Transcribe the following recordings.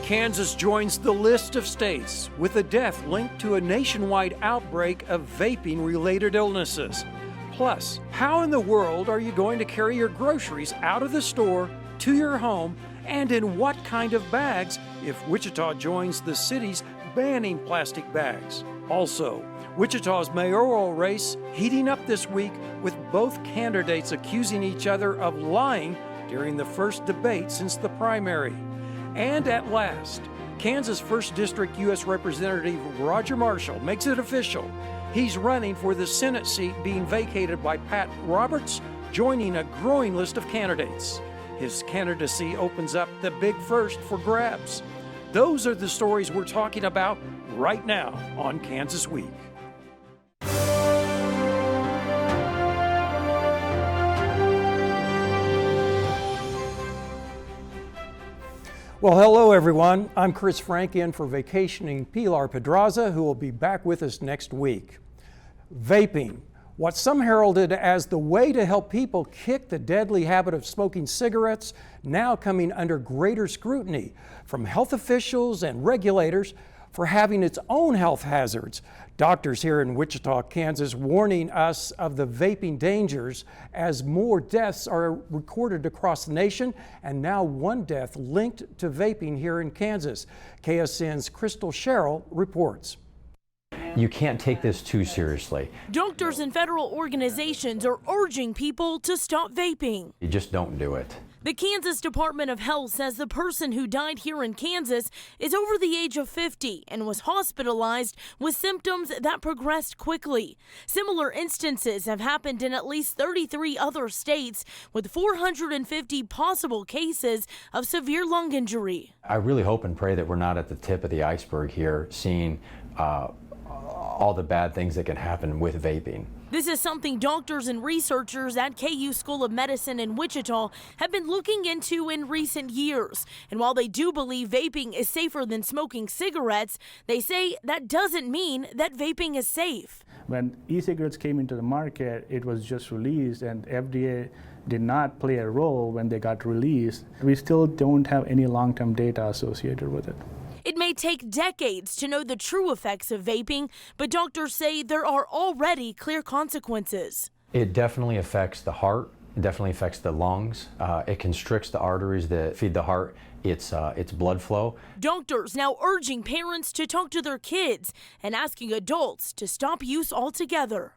Kansas joins the list of states with a death linked to a nationwide outbreak of vaping-related illnesses. Plus, how in the world are you going to carry your groceries out of the store to your home, and in what kind of bags if Wichita joins the cities banning plastic bags? Also, Wichita's mayoral race heating up this week with both candidates accusing each other of lying during the first debate since the primary. And at last, Kansas 1st District U.S. Representative Roger Marshall makes it official. He's running for the Senate seat being vacated by Pat Roberts, joining a growing list of candidates. His candidacy opens up the big first for grabs. Those are the stories we're talking about right now on Kansas Week. Well, hello everyone. I'm Chris Frank in for vacationing Pilar Pedraza, who will be back with us next week. Vaping, what some heralded as the way to help people kick the deadly habit of smoking cigarettes, now coming under greater scrutiny from health officials and regulators for having its own health hazards. Doctors here in Wichita, Kansas, warning us of the vaping dangers as more deaths are recorded across the nation, and now one death linked to vaping here in Kansas. KSN's Crystal Sherrill reports. You can't take this too seriously. Doctors and federal organizations are urging people to stop vaping. You just don't do it. The Kansas Department of Health says the person who died here in Kansas is over the age of 50 and was hospitalized with symptoms that progressed quickly. Similar instances have happened in at least 33 other states, with 450 possible cases of severe lung injury. I really hope and pray that we're not at the tip of the iceberg here, seeing all the bad things that can happen with vaping. This is something doctors and researchers at KU School of Medicine in Wichita have been looking into in recent years. And while they do believe vaping is safer than smoking cigarettes, they say that doesn't mean that vaping is safe. When e-cigarettes came into the market, it was just released, and FDA did not play a role when they got released. We still don't have any long-term data associated with it. It may take decades to know the true effects of vaping, but doctors say there are already clear consequences. It definitely affects the heart. It definitely affects the lungs. It constricts the arteries that feed the heart its blood flow. Doctors now urging parents to talk to their kids and asking adults to stop use altogether.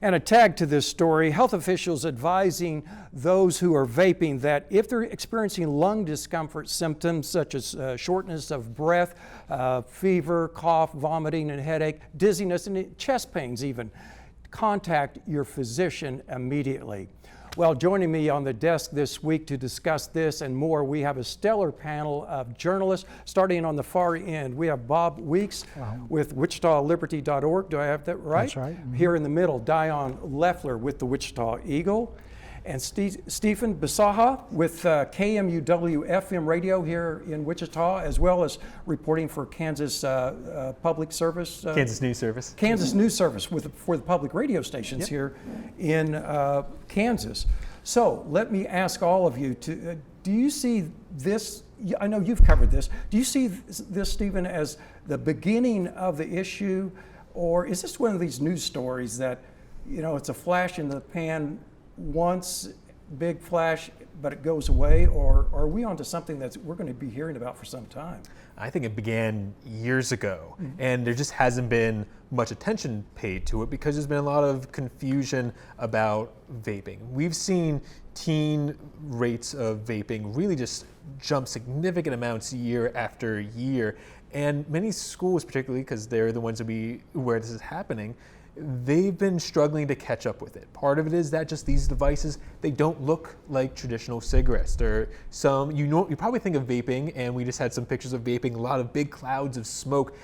And a tag to this story, health officials advising those who are vaping that if they're experiencing lung discomfort symptoms such as shortness of breath, fever, cough, vomiting and headache, dizziness and chest pains even, contact your physician immediately. Well, joining me on the desk this week to discuss this and more, we have a stellar panel of journalists. Starting on the far end, we have Bob Weeks with WichitaLiberty.org. Do I have that right? That's right. Mm-hmm. Here in the middle, Dion Leffler with the Wichita Eagle. And Stephen Bisaha with KMUW FM radio here in Wichita, as well as reporting for Kansas Public Service. Kansas News Service. Kansas News Service for the public radio stations here in Kansas. So let me ask all of you, do you see this, I know you've covered this, do you see this, Stephen, as the beginning of the issue, or is this one of these news stories that, you know, it's a flash in the pan once, big flash, but it goes away, or are we onto something that we're going to be hearing about for some time? I think it began years ago, and there just hasn't been much attention paid to it because there's been a lot of confusion about vaping. We've seen teen rates of vaping really just jump significant amounts year after year, and many schools, particularly because they're the ones where this is happening, they've been struggling to catch up with it. Part of it is that just these devices, they don't look like traditional cigarettes. There are some, you probably think of vaping, and we just had some pictures of vaping, a lot of big clouds of smoke.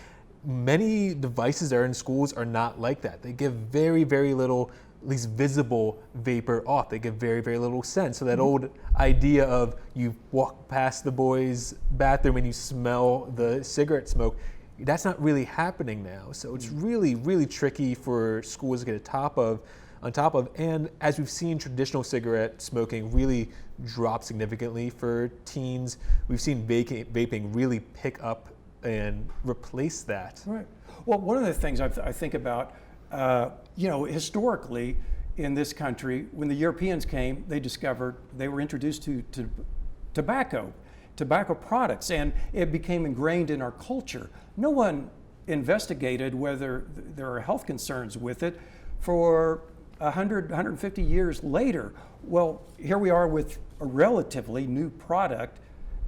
Many devices that are in schools are not like that. They give very, very little, at least visible vapor off. They give very, very little scent. So that old idea of you walk past the boys' bathroom and you smell the cigarette smoke, that's not really happening now. So it's really, really tricky for schools to get a top of. on top of, and as we've seen traditional cigarette smoking really drop significantly for teens, we've seen vaping really pick up and replace that. Right. Well, one of the things I think about, historically in this country, when the Europeans came, they were introduced to tobacco products, and it became ingrained in our culture. No one investigated whether there are health concerns with it for 150 years later. Well, here we are with a relatively new product,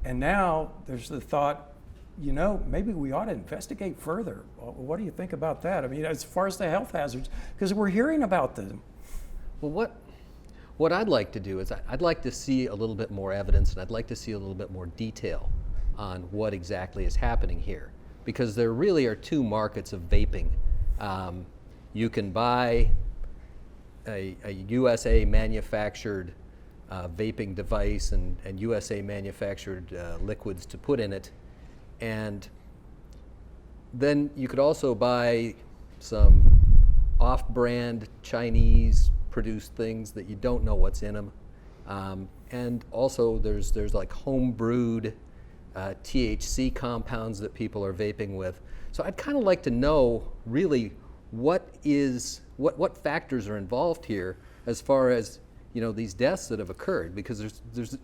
and now there's the thought, maybe we ought to investigate further. What do you think about that? I mean, as far as the health hazards, because we're hearing about them. Well, what I'd like to do is I'd like to see a little bit more evidence, and I'd like to see a little bit more detail on what exactly is happening here, because there really are two markets of vaping. You can buy a USA manufactured vaping device and USA manufactured liquids to put in it, and then you could also buy some off-brand Chinese produced things that you don't know what's in them, and also there's like home brewed THC compounds that people are vaping with. So I'd kind of like to know really what factors are involved here as far as these deaths that have occurred, because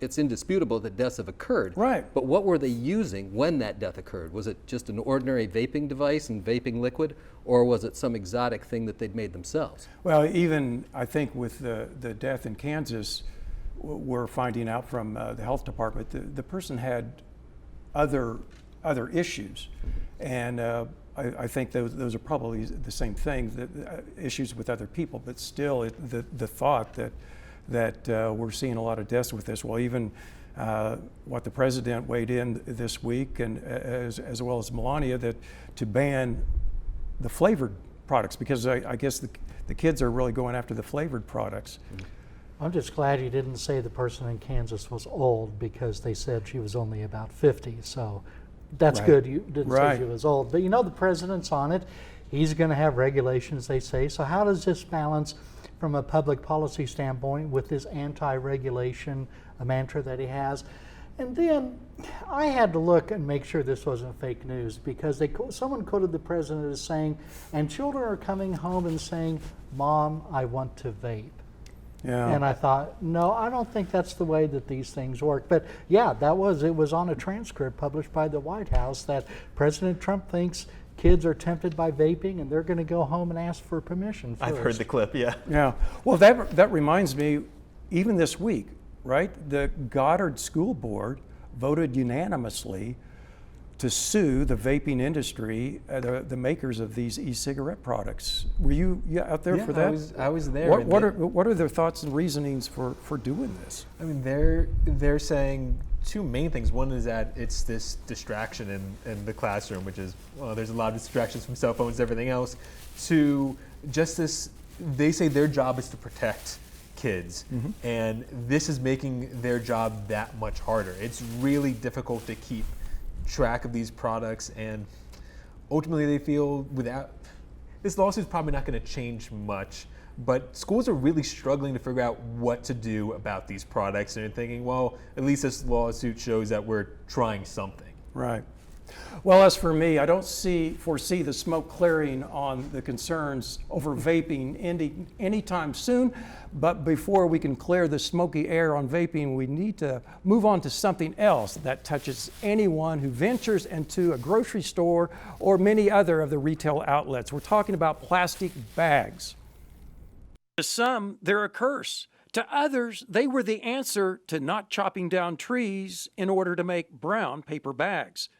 it's indisputable that deaths have occurred. Right. But what were they using when that death occurred? Was it just an ordinary vaping device and vaping liquid, or was it some exotic thing that they'd made themselves? Well, even I think with the death in Kansas, we're finding out from the health department the person had other issues, and I think those are probably the same thing, issues with other people. But still, the thought that we're seeing a lot of deaths with this. Well, even what the president weighed in this week, and as well as Melania, that to ban the flavored products, because I guess the kids are really going after the flavored products. I'm just glad you didn't say the person in Kansas was old, because they said she was only about 50. So that's Right. good you didn't Right. say she was old. But the president's on it. He's going to have regulations, they say. So how does this balance from a public policy standpoint with this anti-regulation mantra that he has? And then I had to look and make sure this wasn't fake news, because someone quoted the president as saying, and children are coming home and saying, "Mom, I want to vape." Yeah. And I thought, no, I don't think that's the way that these things work. But yeah, it was on a transcript published by the White House that President Trump thinks kids are tempted by vaping and they're going to go home and ask for permission first. I've heard the clip, yeah. Yeah. Well, that reminds me, even this week, right? The Goddard School Board voted unanimously to sue the vaping industry, the makers of these e-cigarette products. Were you out there for that? I was there. What are their thoughts and reasonings for doing this? I mean, they're saying two main things. One is that it's this distraction in the classroom, which is, well, there's a lot of distractions from cell phones and everything else. To just this, they say their job is to protect kids, and this is making their job that much harder. It's really difficult to keep track of these products, and ultimately they feel without this lawsuit is probably not going to change much, but schools are really struggling to figure out what to do about these products, and they're thinking, well, at least this lawsuit shows that we're trying something. Right. Well, as for me, I don't foresee the smoke clearing on the concerns over vaping ending anytime soon. But before we can clear the smoky air on vaping, we need to move on to something else that touches anyone who ventures into a grocery store or many other of the retail outlets. We're talking about plastic bags. To some, they're a curse. To others, they were the answer to not chopping down trees in order to make brown paper bags.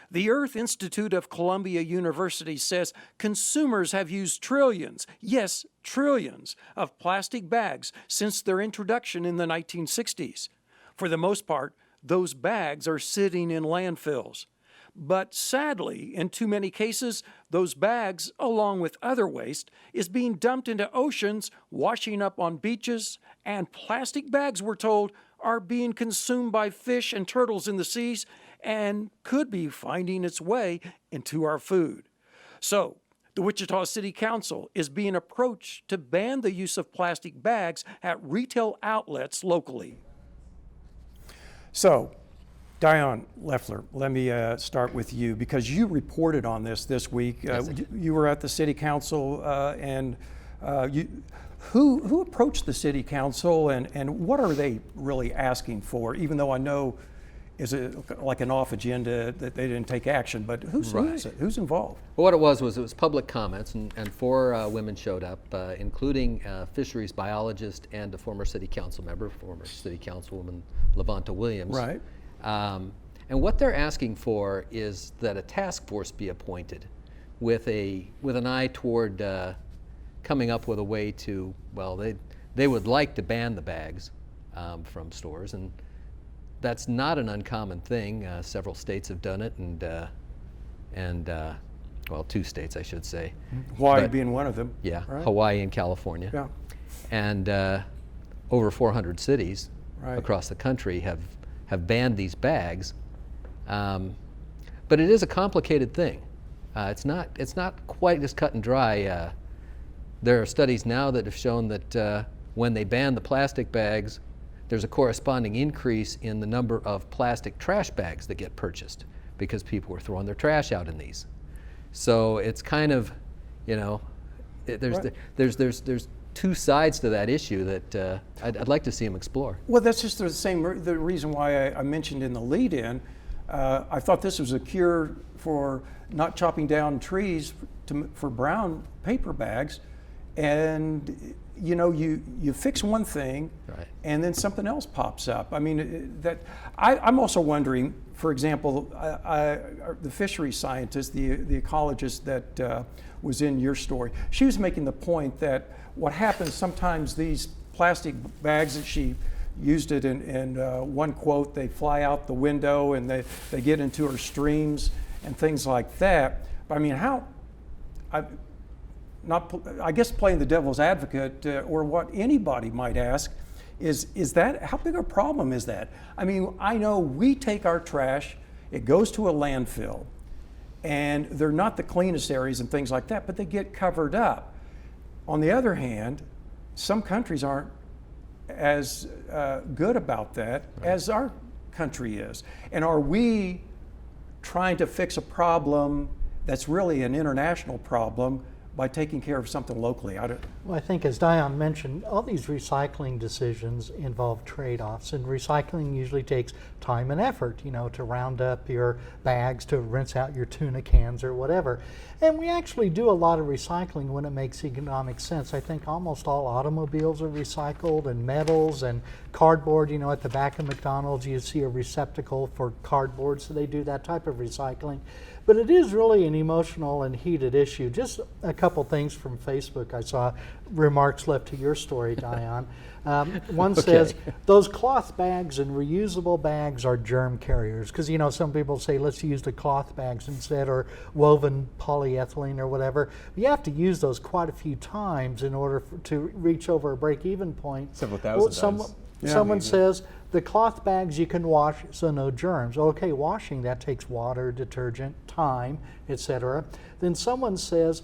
The Earth Institute of Columbia University says consumers have used trillions, yes, trillions, of plastic bags since their introduction in the 1960s. For the most part, those bags are sitting in landfills. But sadly, in too many cases, those bags, along with other waste, is being dumped into oceans, washing up on beaches, and plastic bags, we're told, are being consumed by fish and turtles in the seas and could be finding its way into our food. So, The Wichita City Council is being approached to ban the use of plastic bags at retail outlets locally. So, Diane Leffler, let me start with you because you reported on this week. Yes, I did. You were at the City Council who approached the City Council and what are they really asking for? Even though I know is it like an off agenda that they didn't take action, but who is it? Who's involved? Well, what it was public comments, and 4 women showed up, including a fisheries biologist and a former city council member, former city councilwoman Levanta Williams. Right. And what they're asking for is that a task force be appointed with an eye toward coming up with a way to, well, they would like to ban the bags from stores, and that's not an uncommon thing. Several states have done it, and well, 2 states, I should say. Hawaii being one of them. Yeah, right? Hawaii and California. Yeah. And over 400 cities Right. across the country have banned these bags. But it is a complicated thing. It's not quite as cut and dry. There are studies now that have shown that when they ban the plastic bags, there's a corresponding increase in the number of plastic trash bags that get purchased because people were throwing their trash out in these. So it's kind of, there's 2 sides to that issue that I'd like to see them explore. Well, that's just the reason why I mentioned in the lead-in. I thought this was a cure for not chopping down trees for brown paper bags, and you fix one thing, Right. and then something else pops up. I mean, I'm also wondering, for example, the fisheries scientist, the ecologist that was in your story, she was making the point that what happens sometimes these plastic bags that she used it in one quote, they fly out the window and they get into her streams and things like that. But I mean, I guess playing the devil's advocate, or what anybody might ask, is that, how big a problem is that? I mean, I know we take our trash, it goes to a landfill, and they're not the cleanest areas and things like that, but they get covered up. On the other hand, some countries aren't as good about that as our country is. And are we trying to fix a problem that's really an international problem by taking care of something locally? Well, I think as Diane mentioned, all these recycling decisions involve trade-offs, and recycling usually takes time and effort, to round up your bags, to rinse out your tuna cans or whatever. And we actually do a lot of recycling when it makes economic sense. I think almost all automobiles are recycled, and metals and cardboard. At the back of McDonald's you see a receptacle for cardboard, so they do that type of recycling. But it is really an emotional and heated issue. Just a couple things from Facebook. I saw remarks left to your story, Diane. One says, those cloth bags and reusable bags are germ carriers. Because, some people say, let's use the cloth bags instead, or woven polyethylene or whatever. But you have to use those quite a few times in order to reach over a break-even point. Several thousand times. Someone says, the cloth bags you can wash, so no germs. Okay, washing, that takes water, detergent, time, etc. Then someone says,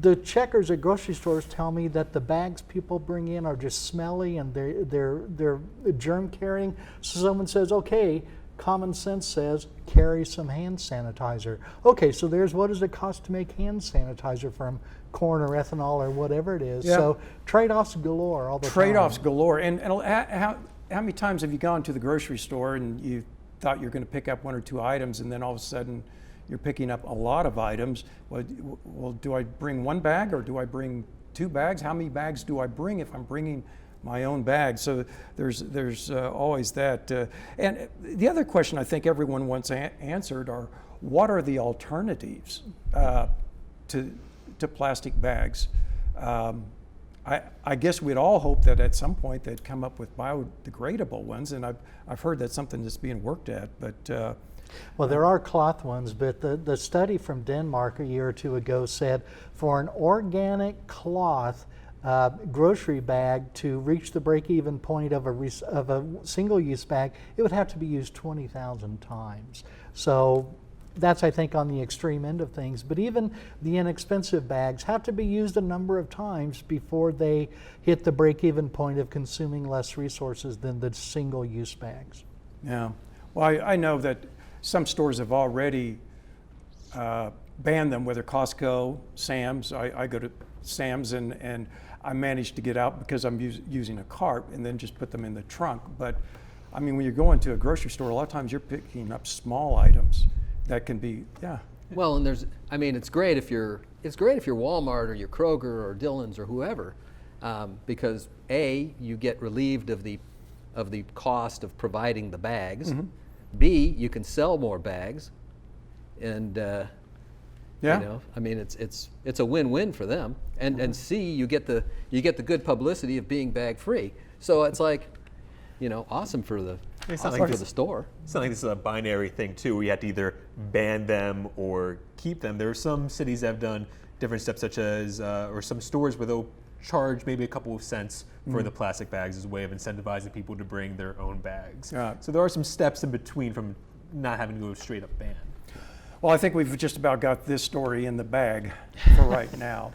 the checkers at grocery stores tell me that the bags people bring in are just smelly and they're germ carrying. So someone says, okay, common sense says carry some hand sanitizer. Okay, so there's what does it cost to make hand sanitizer from corn or ethanol or whatever it is. Yeah. So trade-offs galore all the time. Trade-offs galore. And how many times have you gone to the grocery store and you thought you were going to pick up 1 or 2 items, and then all of a sudden you're picking up a lot of items? Well, do I bring 1 bag or do I bring 2 bags? How many bags do I bring if I'm bringing my own bag? So there's always that. And the other question I think everyone wants answered are, what are the alternatives to plastic bags? I guess we'd all hope that at some point they'd come up with biodegradable ones, and I've heard that's something that's being worked at. But well, there are cloth ones, but the study from Denmark a year or 2 ago said for an organic cloth grocery bag to reach the break-even point of a single-use bag, it would have to be used 20,000 times. So that's, I think, on the extreme end of things. But even the inexpensive bags have to be used a number of times before they hit the break-even point of consuming less resources than the single-use bags. Yeah. Well, I know that some stores have already banned them, whether Costco, Sam's. I go to Sam's and I managed to get out because I'm using a cart and then just put them in the trunk. But I mean, when you're going to a grocery store, a lot of times you're picking up small items that can be, yeah. Well, and it's great if you're Walmart or your Kroger or Dillon's or whoever, because A, you get relieved of the cost of providing the bags. Mm-hmm. B, you can sell more bags, and Yeah. you know, I mean, it's a win-win for them. And C, you get the good publicity of being bag free. So it's like, you know, awesome for the store. It's not like this is a binary thing too, where you have to either ban them or keep them. There are some cities that have done different steps, such as, or some stores where they'll charge maybe a couple of cents for the plastic bags as a way of incentivizing people to bring their own bags. So there are some steps in between from not having to go straight up ban. Well, I think we've just about got this story in the bag for right now.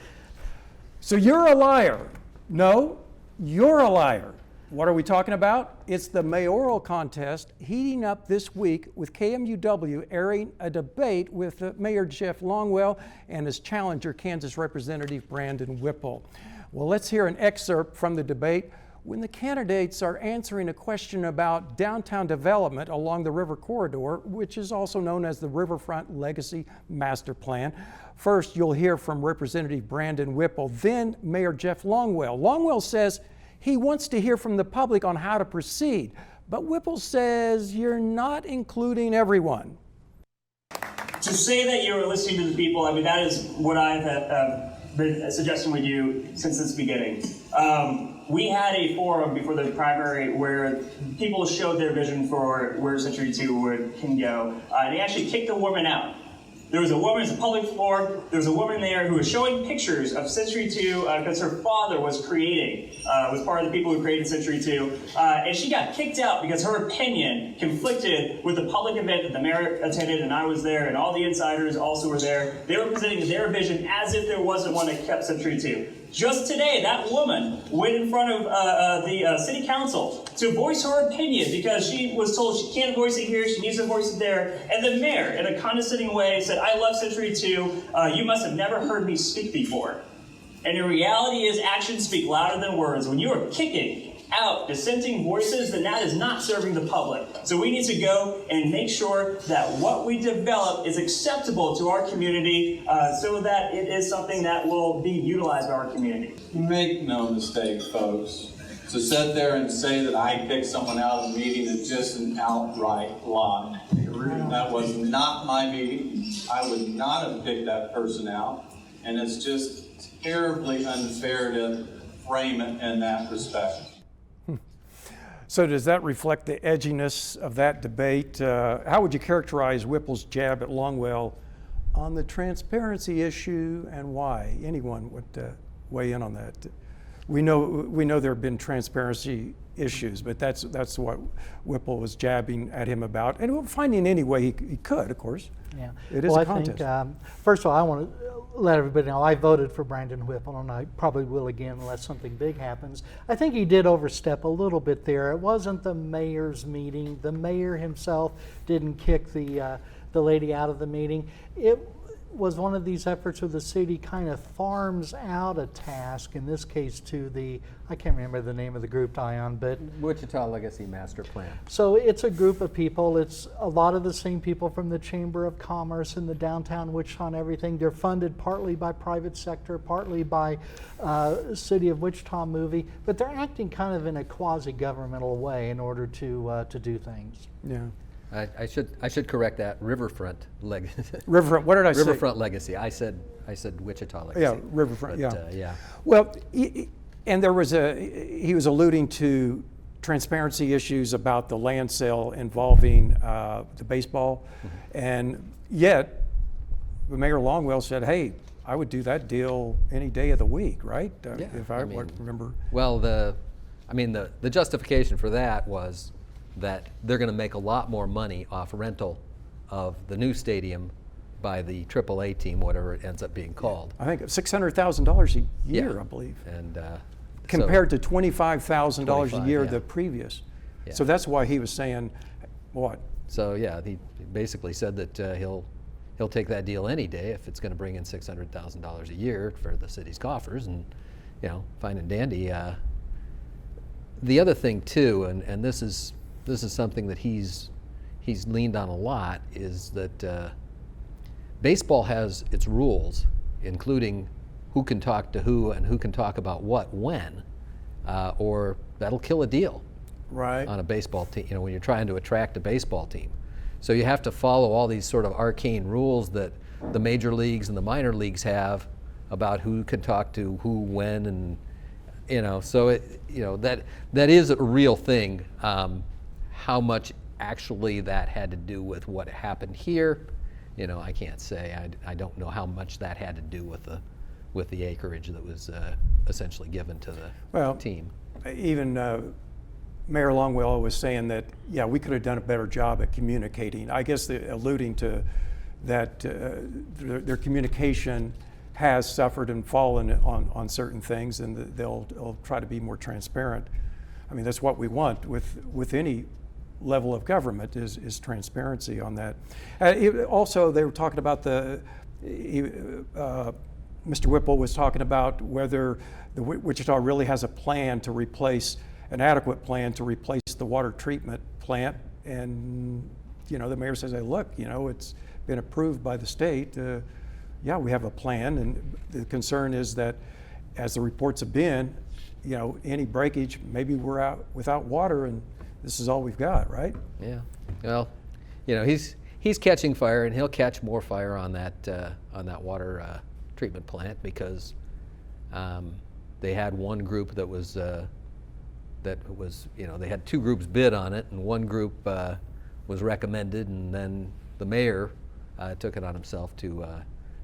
So you're a liar. No, you're a liar. What are we talking about? It's the mayoral contest heating up this week with KMUW airing a debate with Mayor Jeff Longwell and his challenger, Kansas Representative Brandon Whipple. Well, let's hear an excerpt from the debate when the candidates are answering a question about downtown development along the river corridor, which is also known as the Riverfront Legacy Master Plan. First, you'll hear from Representative Brandon Whipple, then Mayor Jeff Longwell. Longwell says he wants to hear from the public on how to proceed, but Whipple says you're not including everyone. To say that you're listening to the people, I mean, that is what I've been suggesting we do since this beginning. We had a forum before the primary where people showed their vision for where Century 2 can go. They actually kicked a woman out. There was a woman, it's a public floor, there was a woman there who was showing pictures of Century 2 because her father was was part of the people who created Century 2. And she got kicked out because her opinion conflicted with the public event that the mayor attended, and I was there, and all the insiders also were there. They were presenting their vision as if there wasn't one that kept Century 2. Just today, that woman went in front of the city council to voice her opinion because she was told she can't voice it here, she needs to voice it there. And the mayor, in a condescending way, said, "I love Century 2. You must have never heard me speak before." And the reality is actions speak louder than words. When you are kicking out dissenting voices, then that is not serving the public. So we need to go and make sure that what we develop is acceptable to our community so that it is something that will be utilized by our community. Make no mistake, folks. To sit there and say that I picked someone out of the meeting is just an outright lie. That was not my meeting. I would not have picked that person out. And it's just terribly unfair to frame it in that respect. So does that reflect the edginess of that debate? How would you characterize Whipple's jab at Longwell on the transparency issue and why? Anyone would weigh in on that? We know there have been transparency issues, but that's what Whipple was jabbing at him about, and finding any way he could, of course. Yeah. It is a contest. I think, first of all, I want to let everybody know I voted for Brandon Whipple, and I probably will again unless something big happens. I think he did overstep a little bit there. It wasn't the mayor's meeting. The mayor himself didn't kick the lady out of the meeting. It was one of these efforts where the city kind of farms out a task, in this case to the, I can't remember the name of the group, Dion, but Wichita Legacy Master Plan. so it's a group of people. It's a lot of the same people from the Chamber of Commerce and the downtown Wichita and everything. They're funded partly by private sector, partly by City of Wichita movie, but they're acting kind of in a quasi-governmental way in order to do things. Yeah. I should correct that. Riverfront Legacy. Riverfront. What did I say? Riverfront Legacy. I said Wichita Legacy. Yeah, Riverfront. But, yeah. Yeah. Well, and there was he was alluding to transparency issues about the land sale involving the baseball, and yet Mayor Longwell said, "Hey, I would do that deal any day of the week," right? Yeah, If I remember. Well, the justification for that was that they're going to make a lot more money off rental of the new stadium by the AAA team, whatever it ends up being called. I think $600,000 a year, Yeah. I believe, And compared to $25,000 a year 25, yeah. the previous. Yeah. So that's why he was saying, what? So yeah, he basically said that he'll take that deal any day if it's going to bring in $600,000 a year for the city's coffers, and fine and dandy. The other thing too, and this is something that he's leaned on a lot, is that baseball has its rules, including who can talk to who and who can talk about what when, or that'll kill a deal. Right. On a baseball team, when you're trying to attract a baseball team. So you have to follow all these sort of arcane rules that the major leagues and the minor leagues have about who can talk to who, when, and so that is a real thing. How much actually that had to do with what happened here, I can't say. I don't know how much that had to do with the acreage that was essentially given to the team. Even Mayor Longwell was saying that, yeah, we could have done a better job at communicating. I guess they're alluding to that their communication has suffered and fallen on certain things, and they'll try to be more transparent. I mean, that's what we want with any level of government is transparency on that. Also, they were talking about Mr. Whipple was talking about whether Wichita really has a plan to replace an adequate plan to replace the water treatment plant, and the mayor says, hey, look, it's been approved by the state. Yeah, we have a plan, and the concern is that as the reports have been, any breakage, maybe we're out without water, and this is all we've got, right? Yeah. Well, he's catching fire, and he'll catch more fire on that water treatment plant, because they had one group that was they had two groups bid on it, and one group was recommended, and then the mayor took it on himself to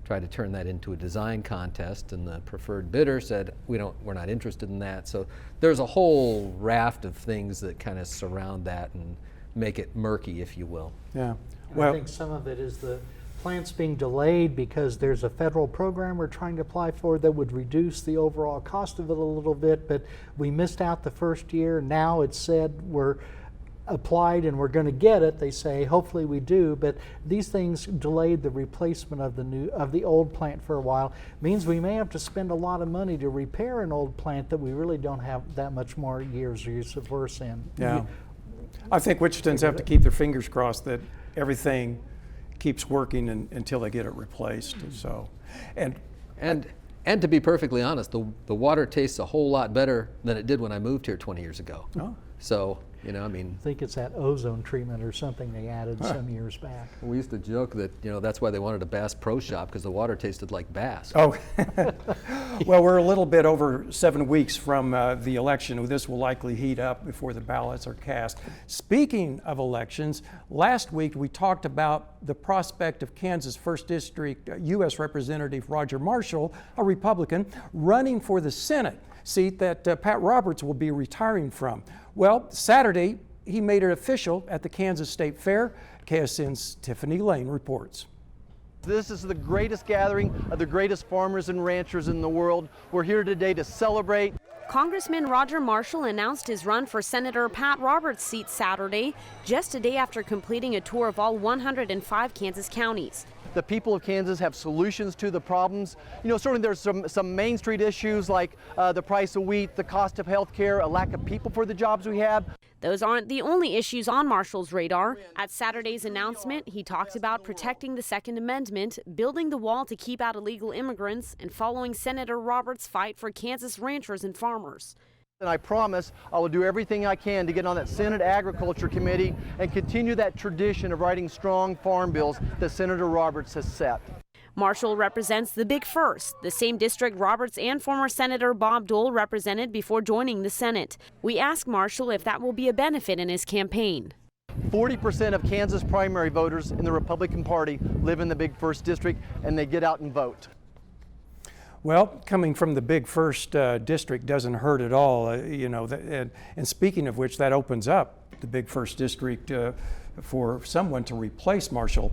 try to turn that into a design contest, and the preferred bidder said, we're not interested in that. So there's a whole raft of things that kind of surround that and make it murky, if you will. Yeah. I think some of it is the plant's being delayed because there's a federal program we're trying to apply for that would reduce the overall cost of it a little bit, but we missed out the first year. Now it's said we're applied and we're going to get it. They say hopefully we do, but these things delayed the replacement of the old plant for a while. Means we may have to spend a lot of money to repair an old plant that we really don't have that much more years or use of worse in. Yeah. I think Wichitans have to keep their fingers crossed that everything keeps working until they get it replaced. So, and to be perfectly honest, the water tastes a whole lot better than it did when I moved here 20 years ago. Oh. So, I think it's that ozone treatment or something they added some years back. We used to joke that that's why they wanted a Bass Pro Shop, because the water tasted like Bass. Oh, well, we're a little bit over 7 weeks from the election. This will likely heat up before the ballots are cast. Speaking of elections, last week we talked about the prospect of Kansas 1st District U.S. Representative Roger Marshall, a Republican, running for the Senate seat that Pat Roberts will be retiring from. Well, Saturday, he made it official at the Kansas State Fair. KSN's Tiffany Lane reports. This is the greatest gathering of the greatest farmers and ranchers in the world. We're here today to celebrate. Congressman Roger Marshall announced his run for Senator Pat Roberts' seat Saturday, just a day after completing a tour of all 105 Kansas counties. The people of Kansas have solutions to the problems. Certainly there's some Main Street issues like the price of wheat, the cost of health care, a lack of people for the jobs we have. Those aren't the only issues on Marshall's radar. At Saturday's announcement, he talked about protecting the Second Amendment, building the wall to keep out illegal immigrants, and following Senator Roberts' fight for Kansas ranchers and farmers. And I promise I will do everything I can to get on that Senate Agriculture Committee and continue that tradition of writing strong farm bills that Senator Roberts has set. Marshall represents the Big First, the same district Roberts and former Senator Bob Dole represented before joining the Senate. We asked Marshall if that will be a benefit in his campaign. 40% of Kansas primary voters in the Republican Party live in the Big First District, and they get out and vote. Well, coming from the big first district doesn't hurt at all, you know. And speaking of which, that opens up the big first district for someone to replace Marshall.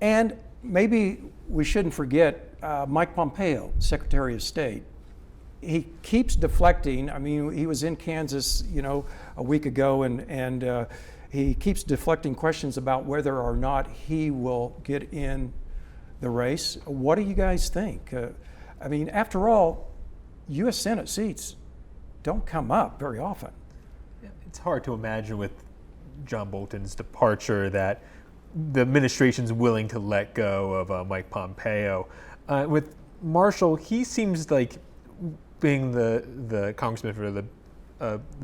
And maybe we shouldn't forget Mike Pompeo, Secretary of State. He keeps deflecting. I mean, he was in Kansas, you know, a week ago, and he keeps deflecting questions about whether or not he will get in the race. What do you guys think? I mean, after all, U.S. Senate seats don't come up very often. It's hard to imagine with John Bolton's departure that the administration's willing to let go of Mike Pompeo. With Marshall, he seems like, being the congressman for the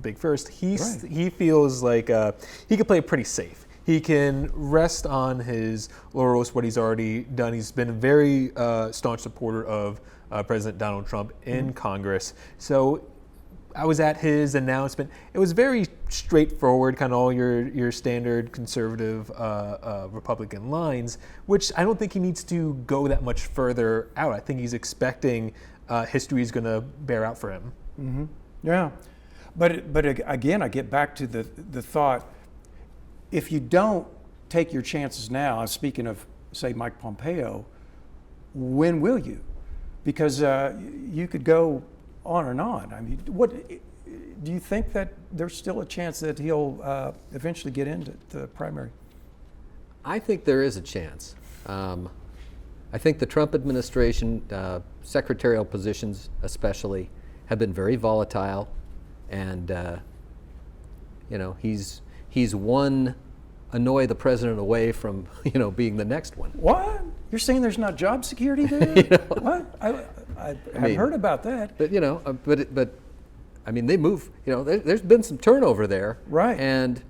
big first, he feels like he could play it pretty safe. He can rest on his laurels, what he's already done. He's been a very staunch supporter of President Donald Trump in Congress. So I was at his announcement. It was very straightforward, kind of all your standard conservative Republican lines, which I don't think he needs to go that much further out. I think he's expecting history is going to bear out for him. Mm-hmm. Yeah, but again, I get back to the thought: if you don't take your chances now, speaking of, say, Mike Pompeo, when will you? Because you could go on and on. I mean, what do you think that there's still a chance that he'll eventually get into the primary? I think there is a chance. I think the Trump administration, secretarial positions especially, have been very volatile, and you know, he's one annoy the president away from, you know, being the next one. What? You're saying there's not job security there? You know? What? I haven't heard about that. But you know, but I mean, they move. You know, there's been some turnover there, right? And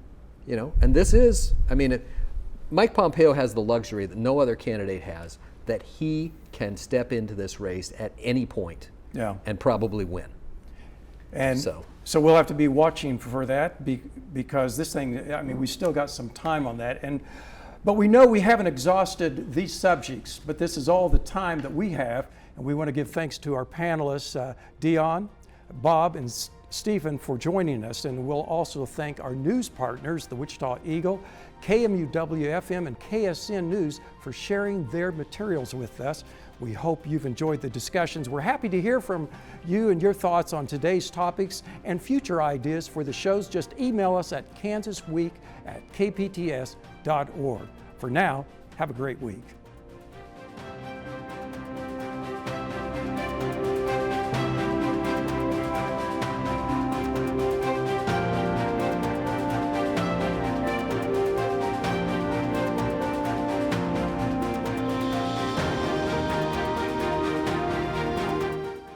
you know, and this is, I mean, Mike Pompeo has the luxury that no other candidate has, that he can step into this race at any point, and probably win. And so we'll have to be watching for that, because this thing, I mean, we still got some time on that. But we know we haven't exhausted these subjects, but this is all the time that we have. And we want to give thanks to our panelists, Dion, Bob, and Stephen, for joining us. And we'll also thank our news partners, the Wichita Eagle, KMUW-FM, and KSN News, for sharing their materials with us. We hope you've enjoyed the discussions. We're happy to hear from you and your thoughts on today's topics and future ideas for the shows. Just email us at kansasweek@kpts.org. For now, have a great week.